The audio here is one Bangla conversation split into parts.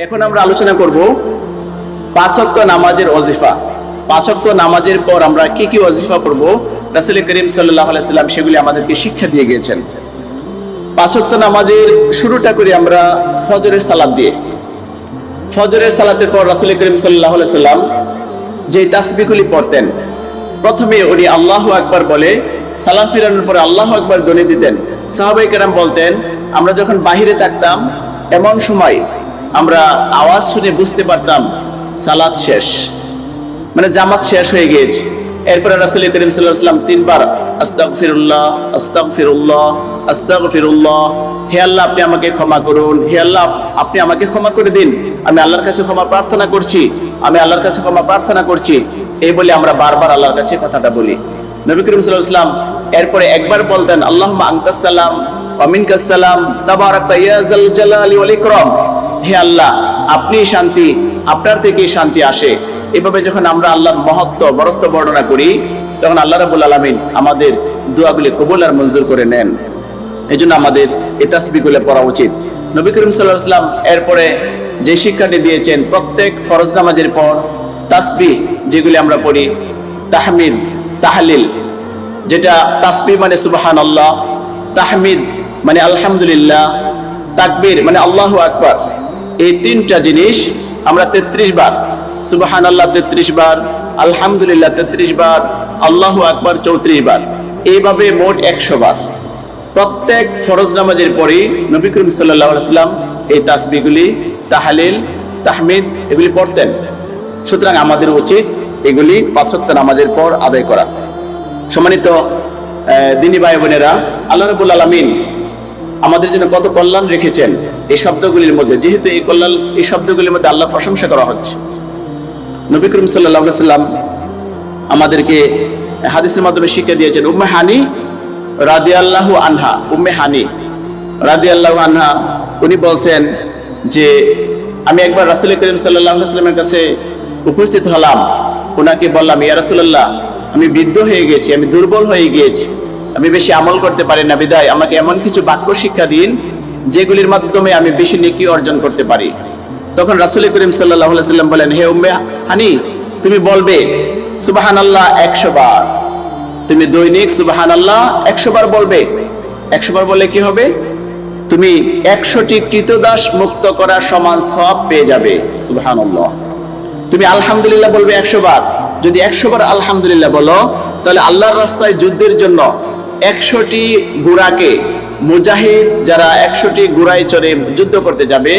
এখন আমরা আলোচনা করব পাঁচ ওয়াক্ত নামাজের ওয়াজিফা। পাঁচ ওয়াক্ত নামাজের পর আমরা কি কি ওয়াজিফা পড়ব, রাসূল করিম সাল্লাল্লাহু আলাইহি সাল্লাম সেগুলি আমাদেরকে শিক্ষা দিয়ে গিয়েছেন। পাঁচ ওয়াক্ত নামাজের শুরুটা করি আমরা ফজরের সালাত দিয়ে। ফজরের সালাতের পর রাসূল করিম সাল্লাল্লাহু আলাইহি সাল্লাম যে তাসবিহগুলি পড়তেন, প্রথমে উনি আল্লাহু আকবার বলে সালাম ফিরানোর পরে আল্লাহু আকবার ধ্বনি দিতেন। সাহাবায়ে কেরাম বলতেন, আমরা যখন বাহিরে থাকতাম এমন সময় আমরা আওয়াজ শুনে বুঝতে পারতাম সালাত শেষ, মানে জামাত শেষ হয়ে গিয়েছে। এরপরে রাসূল করিম সাল্লাল্লাহু আলাইহি ওয়াসাল্লাম তিনবার আস্তাগফিরুল্লাহ আস্তাগফিরুল্লাহ আস্তাগফিরুল্লাহ, হে আল্লাহ আপনি আমাকে ক্ষমা করুন, হে আল্লাহ আপনি আমাকে ক্ষমা করে দিন, আমি আল্লাহর কাছে ক্ষমা প্রার্থনা করছি, আমি আল্লাহর কাছে ক্ষমা প্রার্থনা করছি, এই বলে আমরা বারবার আল্লাহর কাছে কথাটা বলি। নবী করিম সাল্লাল্লাহু আলাইহি ওয়াসাল্লাম এরপরে একবার বলতেন আল্লাহুম্মা আনতাস সালাম ওয়া মিনকাস সালাম তাবারাকতা ইয়া যাল জালালি ওয়াল ইকরাম, হে আল্লাহ আপনি শান্তি, আপনার থেকে শান্তি আসে। এভাবে যখন আমরা আল্লাহর মহত্ব বরত্ব বর্ণনা করি তখন আল্লাহ রাব্বুল আলামিন আমাদের দোয়াগুলি কবুল আর মঞ্জুর করে নেন। এই জন্য আমাদের এই তাসবিহগুলো পড়া উচিত। নবী করিম সাল্লাল্লাহু আলাইহি ওয়াসাল্লাম এরপরে যে শিক্ষাটি দিয়েছেন, প্রত্যেক ফরজ নামাজের পর তাসবিহ যেগুলি আমরা পড়ি, তাহমিদ তাহলিল, যেটা তাসবিহ মানে সুবহানাল্লাহ, তাহমিদ মানে আলহামদুলিল্লাহ, তাকবীর মানে আল্লাহু আকবার, এই তিনটা জিনিস আমরা 33 বার, সুবহানাল্লাহ 33 বার, আলহামদুলিল্লাহ 33 বার, আল্লাহু আকবার 34 বার, এইভাবে মোট 100 বার প্রত্যেক ফরজ নামাজের পরেই নবী করিম সাল্লাল্লাহু আলাইহি ওয়াসাল্লাম এই তাসবিহগুলি, তাহলিল, তাহমিদ এগুলি পড়তেন। সুতরাং আমাদের উচিত এগুলি পাঁচ ওয়াক্ত নামাজের পর আদায় করা। সম্মানিত দিনী ভাই বোনেরা, আল্লাহ রাব্বুল আলামিন আমাদের জন্য কত কল্যাণ রেখেছেন এই শব্দগুলির মধ্যে। যেহেতু এই কল্যাণ, এই শব্দগুলির মধ্যে আল্লাহর প্রশংসা করা হচ্ছে। নবী করিম সাল্লাল্লাহু আলাইহি ওয়াসাল্লাম আমাদেরকে হাদিসের মাধ্যমে শিক্ষা দিয়েছেন। উম্মে হানি রাদিয়াল্লাহু আনহা, উম্মে হানি রাদিয়াল্লাহু আনহা উনি বলছেন যে আমি একবার রাসূল করিম সাল্লাল্লাহু আলাইহি ওয়াসাল্লামের কাছে উপস্থিত হলাম, ওনাকে বললাম ইয়া রাসূলুল্লাহ আমি বৃদ্ধ হয়ে গেছি, আমি দুর্বল হয়ে গিয়েছি, আমি বেশি আমল করতে পারি না, বিদায় আমাকে এমন কিছু বাক্য শিক্ষা দিন যেগুলির মাধ্যমে আমি বেশি নেকি অর্জন করতে পারি। তখন রাসূল করিম সাল্লাল্লাহু আলাইহি ওয়াসাল্লাম বলেন, হে উম্মে হানি তুমি বলবে সুবহানাল্লাহ 100 বার, তুমি দৈনিক সুবহানাল্লাহ 100 বার বলবে। 100 বার বললে কি হবে? তুমি 100টি কৃতদাস মুক্ত করার সমান সওয়াব পেয়ে যাবে। সুবহানাল্লাহ। তুমি আলহামদুলিল্লাহ বলবে 100 বার, যদি 100 বার আলহামদুলিল্লাহ বলো তাহলে আল্লাহর রাস্তায় যুদ্ধের জন্য 100টি ঘোড়াকে, মুজাহিদ যারা 100টি ঘোড়ায় চড়ে যুদ্ধ করতে যাবে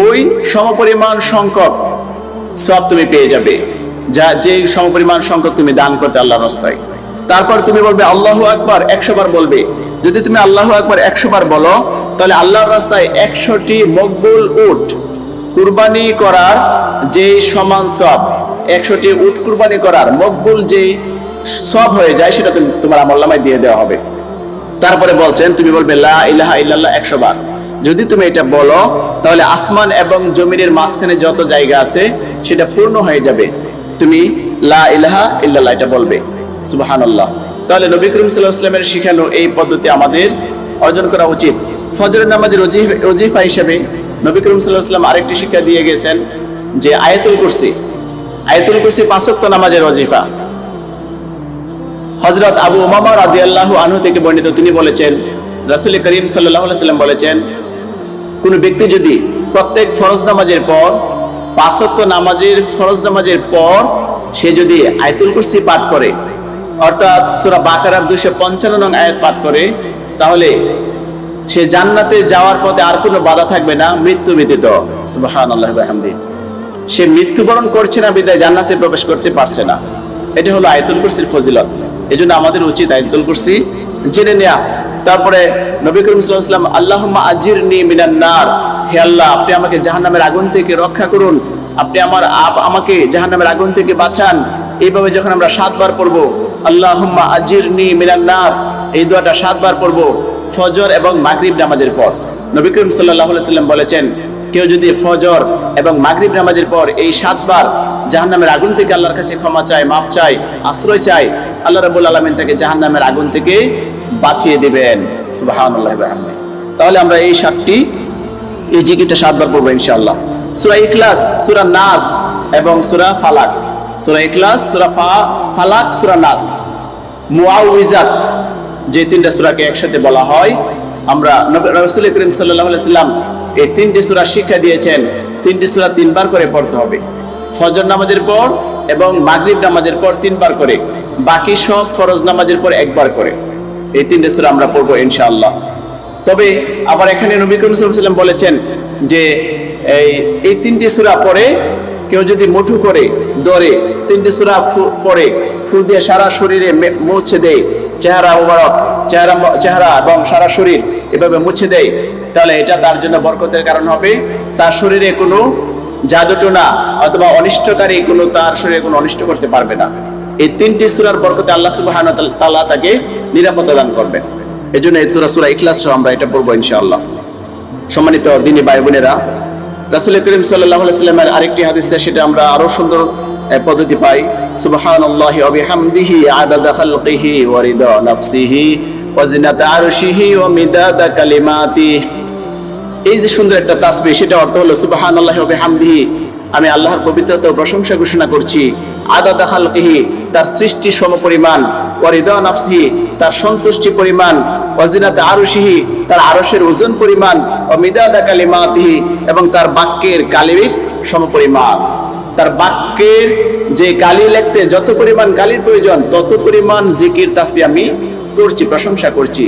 ওই সমপরিমাণ সংখ্যক সওয়াব তুমি পেয়ে যাবে, যা যে সমপরিমাণ সংখ্যক তুমি দান করতে আল্লাহর রাস্তায়। তারপর তুমি বলবে আল্লাহু আকবার 100 বার বলবে। যদি তুমি আল্লাহু আকবার 100 বার বলো তাহলে আল্লাহর রাস্তায় 100টি মকবুল উট কুরবানি করার যে সমান সওয়াব, 100টি উট কুরবানি করার মকবুল যে সওয়াব হয়ে যায় সেটা তোমার আমলনামায় দিয়ে দেওয়া হবে। তারপরে বলছেন তুমি বলবে লা ইলাহা ইল্লাল্লাহ 100 বার। যদি তুমি এটা বলো তাহলে আসমান এবং জমিনের মাঝখানে যত জায়গা আছে সেটা পূর্ণ হয়ে যাবে। তুমি লা ইলাহা ইল্লাল্লাহ এটা বলবে। সুবহানাল্লাহ। তাহলে নবী করিম সাল্লাল্লাহু আলাইহি ওয়াসাল্লামের শিখানো এই পদ্ধতি আমাদের অর্জন করা উচিত। ফজরের নামাজের ওজিফা হিসেবে নবী করিম সাল্লাল্লাহু আলাইহি ওয়াসাল্লাম আরেকটি শিক্ষা দিয়ে গেছেন যে আয়াতুল কুরসি। আয়াতুল কুরসি পাঁচ ওয়াক্ত নামাজের ওজিফা। হযরত আবু উমামা রাদিয়াল্লাহু আনহু থেকে বর্ণিত, তিনি বলেছেন রাসূল করিম সাল্লাল্লাহু আলাইহি ওয়াসাল্লাম বলেছেন কোন ব্যক্তি যদি প্রত্যেক ফরজ নামাজের পর, পাঁচ ওয়াক্ত নামাজের ফরজ নামাজের পর সে যদি আয়াতুল কুরসি পাঠ করে, অর্থাৎ সূরা বাকারার 255 নং আয়াত পাঠ করে, তাহলে সে জান্নাতে যাওয়ার পথে আর কোনো বাধা থাকবে না, মৃত্যু ব্যতীত। সুবহানাল্লাহি ওয়া বিহামদিহি। সে মৃত্যুবরণ করছে না বিদায় জান্নাতে প্রবেশ করতে পারছে না। এটা হলো আয়াতুল কুরসির ফজিলত। এজন্য আমাদের উচিত আয়াতুল কুরসি জেনে নেওয়া। তারপরে নবী করিম সাল্লাল্লাহু আলাইহি ওয়াসাল্লাম আল্লাহুম্মা আজিরনি মিনান নার, হে আল্লাহ আপনি আমাকে জাহান্নামের আগুন থেকে রক্ষা করুন, আপনি আমাকে জাহান্নামের আগুন থেকে বাঁচান। এইভাবে যখন আমরা 7 বার পড়ব আল্লাহুম্মা আজিরনি মিনান নার, এই দোয়াটা 7 বার পড়ব ফজর এবং মাগরিব নামাজের পর। নবী করিম সাল্লাল্লাহু আলাইহি ওয়াসাল্লাম বলেছেন কেউ যদি ফজর এবং মাগরিব নামাজের পর এই 7 বার জাহান্নামের আগুন থেকে আল্লাহর কাছে ক্ষমা চায়, মাপ চায়, আশ্রয় চায়, আল্লাহ রাব্বুল আলামিন তাকে জাহান্নামের আগুন থেকে বাঁচিয়ে দিবেন। সুবহানাল্লাহি ওয়া বিহামদিহি। তাহলে আমরা এই 7টি এই জিকিরটা 7 বার পড়ব ইনশাআল্লাহ। সূরা ইখলাস, সূরা নাস এবং সূরা ফালাক। সূরা ইখলাস, সূরা ফালাক, সূরা নাস, মুআউযিজাত, যে তিনটা সূরাকে একসাথে বলা হয়। আমরা রাসূল করিম সাল্লাল্লাহু আলাইহি সাল্লাম এই তিনটি সূরা শিক্ষা দিয়েছেন, তিনটি সূরা তিনবার করে পড়তে হবে, ফজর নামাজের পর এবং মাগরিব নামাজের পর তিনবার করে, বাকি সব ফরজ নামাজের পর একবার করে। এই তিনটে সূরা আমরা পড়বো ইনশাআল্লাহ। তবে আবার এখানে নবী করিম সাল্লাল্লাহু আলাইহি ওয়াসাল্লাম বলেছেন যে এই তিনটি সূরা পড়ে কেউ যদি মুঠু করে ধরে তিনটি সূরা পড়ে ফু দিয়ে সারা শরীরে মুছে দেয়, চেহারা মুবারক, চেহারা এবং সারা শরীর এভাবে মুছে দেয়, তাহলে এটা তার জন্য বরকতের কারণ হবে। তার শরীরে কোনো জাদুটোনা অথবা অনিষ্টকারী কোনো তার শরীরে কোনো অনিষ্ট করতে পারবে না। এই তিনটি সূরার বরকতে আল্লাহ সুবহানাহু ওয়া তাআলা তাকে নিরাপত্তা দান করবেন। এজন্য এই সূরা ইখলাস সহ আমরা এটা পড়বো ইনশাআল্লাহ। সম্মানিত দ্বীনি ভাই বোনেরা, রাসূল করিম সাল্লাল্লাহু আলাইহি ওয়াসাল্লামের আরেকটি হাদিসে সেটা আমরা আরো সুন্দর পদ্ধতি পাই। সুবহানাল্লাহি ওয়া বিহামদিহি আদাদা খালকিহি ওয়া রিদা নাফসিহি ওয়া জিনাতা আরশিহি ওয়া মিদাদা কালিমাতিহি। এই যে সুন্দর একটা তাসবিহ, সেটা অর্থ হলো সুবহানাল্লাহি ওয়া বিহামদিহি, আমি আল্লাহর পবিত্রতা ও প্রশংসা ঘোষণা করছি, আদাদা খালকিহি, তার সৃষ্টি সমপরিমাণ, ওয়া রিদা নাফসিহি, তার সন্তুষ্টি পরিমাণ, ওয়া জিনাতা আরশিহি, তার আরশের ওজন পরিমাণ, ওয়া মিদাদা কালিমাতিহি, এবং তার বাক্যের কালির সমপরিমাণ। তার বাক্যের যে কালি লিখতে যত পরিমাণ কালির প্রয়োজন তত পরিমাণ জিকির তাসবিহ আমি করছি, প্রশংসা করছি।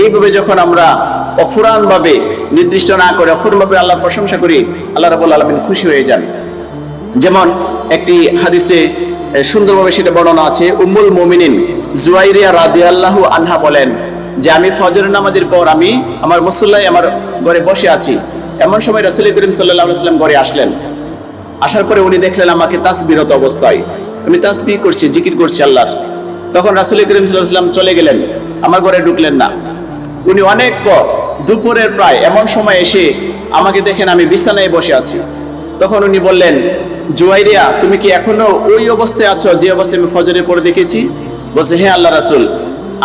এইভাবে যখন আমরা অফুরান ভাবে, নির্দিষ্ট না করে অফুরান ভাবে আল্লাহর প্রশংসা করি, আল্লাহ রাব্বুল আলামিন খুশি হয়ে যান। যেমন একটি হাদিসে সুন্দরভাবে সেটা বর্ণনা আছে। উম্মুল মুমিনিন জুয়াইরিয়া রাদিয়াল্লাহু আনহা বলেন যে আমি ফজরের নামাজের পর আমি আমার মুসল্লায় আমার ঘরে বসে আছি, এমন সময় রাসূল করিম সাল্লাল্লাহু আলাইহি ওয়াসাল্লাম ঘরে আসলেন। আসার পরে উনি দেখলেন আমাকে তাসবিহরত অবস্থায়, আমি তাসবিহ করছি, জিকির করছি আল্লাহর। তখন রাসূল করিম সাল্লাল্লাহু আলাইহি ওয়াসাল্লাম চলে গেলেন, আমার ঘরে ঢুকলেন না। উনি অনেক পর দুপুরের প্রায় এমন সময় এসে আমাকে দেখেন আমি বিছানায় বসে আছি। তখন উনি বললেন, জুয়াইরিয়া, তুমি কি এখনো ওই অবস্থায় আছো যে অবস্থায় আমি ফজরের পরে দেখেছি? বলছে, হ্যাঁ আল্লাহ রাসূল,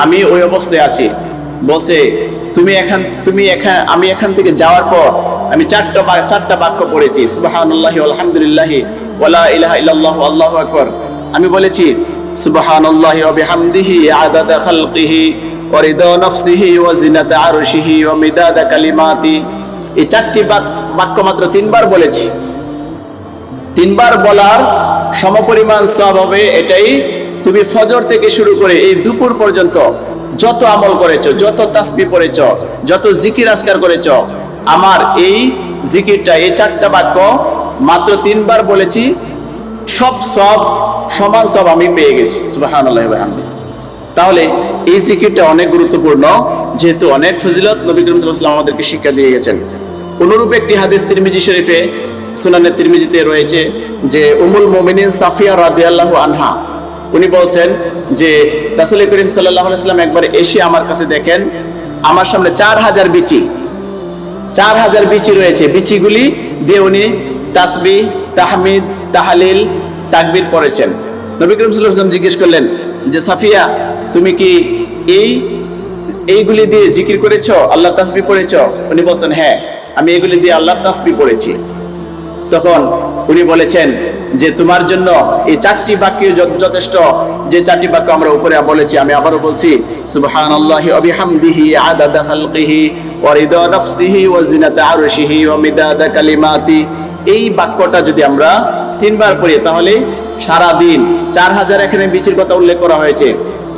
আমি ওই অবস্থায় আছি। বলছে, আমি এখান থেকে যাওয়ার পর আমি চারটা বাক্য পড়েছি, সুবহানাল্লাহি আলহামদুলিল্লাহি ওয়া লা ইলাহা ইল্লাল্লাহু আল্লাহু আকবার। আমি বলেছি সুবহানাল্লাহি ওয়া বিহামদিহি আদাদা খালকিহি ওয়া রিদা নাফসিহি ওয়া জিনাতা আরশিহি ওয়া মিদাদা কালিমাতি। এই চারটি বাক্য মাত্র তিনবার বলেছি। তিনবার বলার সমপরিমাণ সওয়াব হবে। এটাই তুমি ফজর থেকে শুরু করে এই দুপুর পর্যন্ত যত আমল করেছো, যত তাসবিহ পড়েছো, যত জিকির আজকার করেছো, আমার এই জিকিরটা, এই চারটা বাক্য মাত্র তিনবার বলেছি, সব সমান সব আমি পেয়ে গেছি। সুবহানাল্লাহি ওয়া বিহামদিহি। তাহলে এই জিকিরটা অনেক গুরুত্বপূর্ণ, যেহেতু অনেক ফজিলত নবী করিম সাল্লাল্লাহু আলাইহি ওয়াসাল্লাম আমাদেরকে শিক্ষা দিয়ে গেছেন। অনুরূপ একটি হাদিস তিরমিজি শরীফে, সুনানে তিরমিজিতে রয়েছে যে উম্মুল মুমিনিন সাফিয়া রাদিয়াল্লাহু আনহা উনি বলছেন যে রাসূল করিম সাল্লাল্লাহু আলাইহি ওয়াসাল্লাম একবার এসে আমার কাছে দেখেন আমার সামনে 4000 বিচি রয়েছে। বিচিগুলি দিয়ে উনি তাসবিহ, তাহমিদ, তাহলিল, তাকবীর পড়েছেন। নবী করিম সাল্লাল্লাহু আলাইহি ওয়াসাল্লাম জিজ্ঞেস করলেন যে সাফিয়া, তুমি কি এইগুলি দিয়ে জিকির করেছো, আল্লাহর তাসবিহ পড়েছো? উনি বলছেন, হ্যাঁ, আমি এগুলি দিয়ে আল্লাহর তাসবিহ পড়েছি। তখন উনি বলেছেন যে তোমার জন্য এই চারটি বাক্য যথেষ্ট, যে চারটি বাক্য আমরা উপরে বলেছি, আমি আবারও বলছি, সুবহানাল্লাহি ওয়া বিহামদিহি আদাদা খালকিহি ওয়া রিদা নাফসিহি ওয়া জিনাতা আরশিহি ওয়া মিদাদা কালিমাতি। এই বাক্যটা যদি আমরা তিনবার পড়ি তাহলে সারা দিন 4000 এখানে বিচির কথা উল্লেখ করা হয়েছে,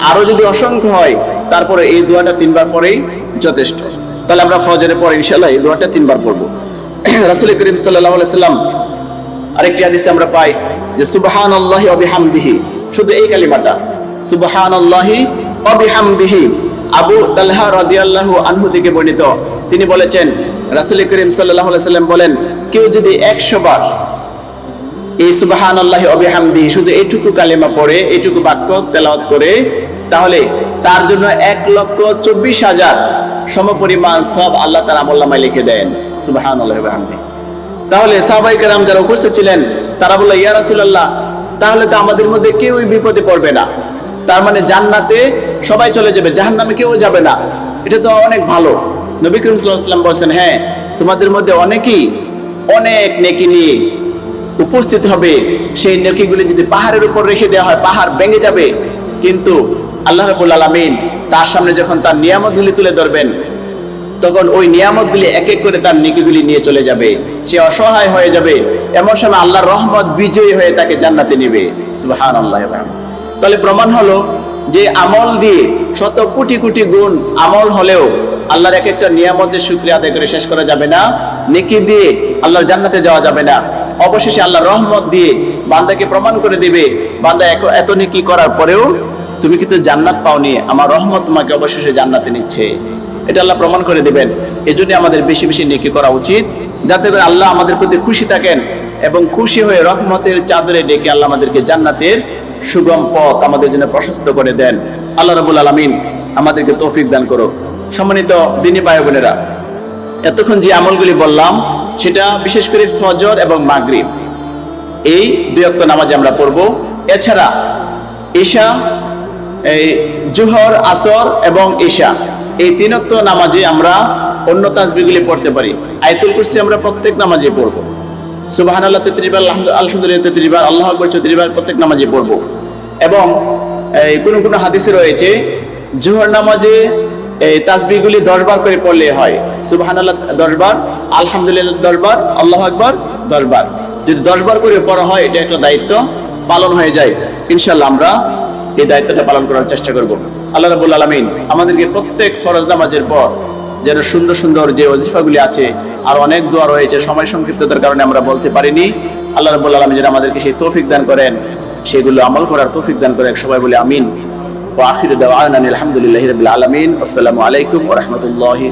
আরো যদি অসংখ্য হয় তারপরে এই দোয়াটা তিনবার পরেই যথেষ্ট। তাহলে আমরা ফজরের পরে ইনশাআল্লাহ এই দোয়াটা তিনবার পড়ব। রাসূল করিম সাল্লাল্লাহু আলাইহি ওয়াসাল্লাম আরেকটি হাদিসে আমরা পাই যে সুবহানাল্লাহি ওয়া বিহামদিহি, শুধু এই কালিমাটা সুবহানাল্লাহি ওয়া বিহামদিহি, আবু তালহা রাদিয়াল্লাহু আনহু থেকে বর্ণিত, তিনি বলেছেন রাসূল করিম সাল্লাল্লাহু আলাইহি ওয়াসাল্লাম বলেন, কেউ যদি 100 বার এই সুবহানাল্লাহি ওয়া বিহামদিহি শুধু এইটুকু কালিমা পড়ে, এইটুকু বাক্য তেলাওয়াত করে, তাহলে তার জন্য 1,24,000 সমপরিমাণ সব আল্লাহ তাআলা আমলনামায় লিখে দেন। সুবহানাল্লাহি ওয়া বিহামদিহি। তাহলে সাহাবায়ে কেরাম যারা উপস্থিত ছিলেন তারা বলল, ইয়া রাসূলুল্লাহ, তাহলে তো আমাদের মধ্যে কেউই বিপদে পড়বে না, তার মানে জান্নাতে সবাই চলে যাবে, জাহান্নামে কেউ যাবে না, এটা তো অনেক ভালো। নবী করিম সাল্লাল্লাহু আলাইহি ওয়াসাল্লাম বলেন, হ্যাঁ, তোমাদের মধ্যে অনেকেই অনেক নেকি নিয়ে উপস্থিত হবে। সেই নেকিগুলি যদি পাহাড়ের উপর রেখে দেওয়া হয়, পাহাড় ভেঙে যাবে। কিন্তু আল্লাহ রাব্বুল আলামিন তার সামনে যখন তার নিয়ামতগুলি তুলে ধরবেন, তখন ওই নিয়ামতগুলি এক এক করে তার নেকিগুলি নিয়ে চলে যাবে। সে অসহায় হয়ে যাবে। এমন সময় আল্লাহর রহমত বিজয়ী হয়ে তাকে জান্নাতে নেবে। সুবহানাল্লাহ। তাহলে প্রমাণ হলো যে আমল দিয়ে শত কোটি কোটি গুণ আমল হলেও আল্লাহর এক একটা নিয়ামতের শুকরিয়া আদায় করে শেষ করা যাবে না। নেকি দিয়ে আল্লাহর জান্নাতে যাওয়া যাবে না। অবশেষে আল্লাহর রহমত দিয়ে বান্দাকে প্রমাণ করে দিবে, বান্দা এত নেকি করার পরেও তুমি কিন্তু জান্নাত পাওনি, আমার রহমত তোমাকে অবশেষে জান্নাতে নিচ্ছে। এটা আল্লাহ প্রমাণ করে দিবেন। এজন্য আমাদের বেশি বেশি নেকি করা উচিত, যাতে করে আল্লাহ আমাদের প্রতি খুশি থাকেন এবং খুশি হয়ে রহমতের চাদরে ডেকে আল্লাহ আমাদেরকে জান্নাতের সুগম পথ আমাদের জন্য প্রশস্ত করে দেন। আল্লাহ রাব্বুল আলামিন আমাদেরকে তৌফিক দান করুক। সম্মানিত দিনী ভাই বোনেরা, এতক্ষণ যে আমলগুলি বললাম সেটা বিশেষ করে ফজর এবং মাগরিব এই দুই ওয়াক্ত নামাজে আমরা পড়ব। এছাড়া ঈশা, এই জোহর, আসর এবং ঈশা এই তিন ওয়াক্ত নামাজে আমরা অন্য তাসবিহগুলি পড়তে পারি। আয়াতুল কুরসি আমরা প্রত্যেক নামাজে পড়ব। সুবহানাল্লাহ 33 বার, আলহামদুলিল্লাহ 33 বার, আল্লাহু আকবার 34 বার প্রত্যেক নামাজে পড়ব। এবং কোন হাদিসে রয়েছে জোহর নামাজে এই তাসবিহগুলি 10 বার করে পড়লে হয়। সুবহানাল্লাহ 10 বার, আলহামদুলিল্লাহ 10 বার, আল্লাহু আকবার 10 বার। যদি 10 বার করে পড়া হয়, এটা একটা দায়িত্ব পালন হয়ে যায়। ইনশাআল্লাহ আমরা এই দায়িত্বটা পালন করার চেষ্টা করব। আল্লাহ রাব্বুল আলামিন আমাদেরকে প্রত্যেক ফরজ নামাজের পর যেন সুন্দর সুন্দর যে ওয়াজিফাগুলি আছে, আর অনেক দোয়া রয়েছে, সময় সংক্ষিপ্ততার কারণে আমরা বলতে পারিনি। আল্লাহ রাব্বুল আলামিন যেন আমাদেরকে সেই তৌফিক দান করেন, সেগুলো আমল করার তৌফিক দান করেন। সবাই বলে আমিন। ওয়া আখিরু দাওয়ানা আলহামদুলিল্লাহি রাব্বিল আলামিন। আসসালামু আলাইকুম ওয়া রাহমাতুল্লাহি।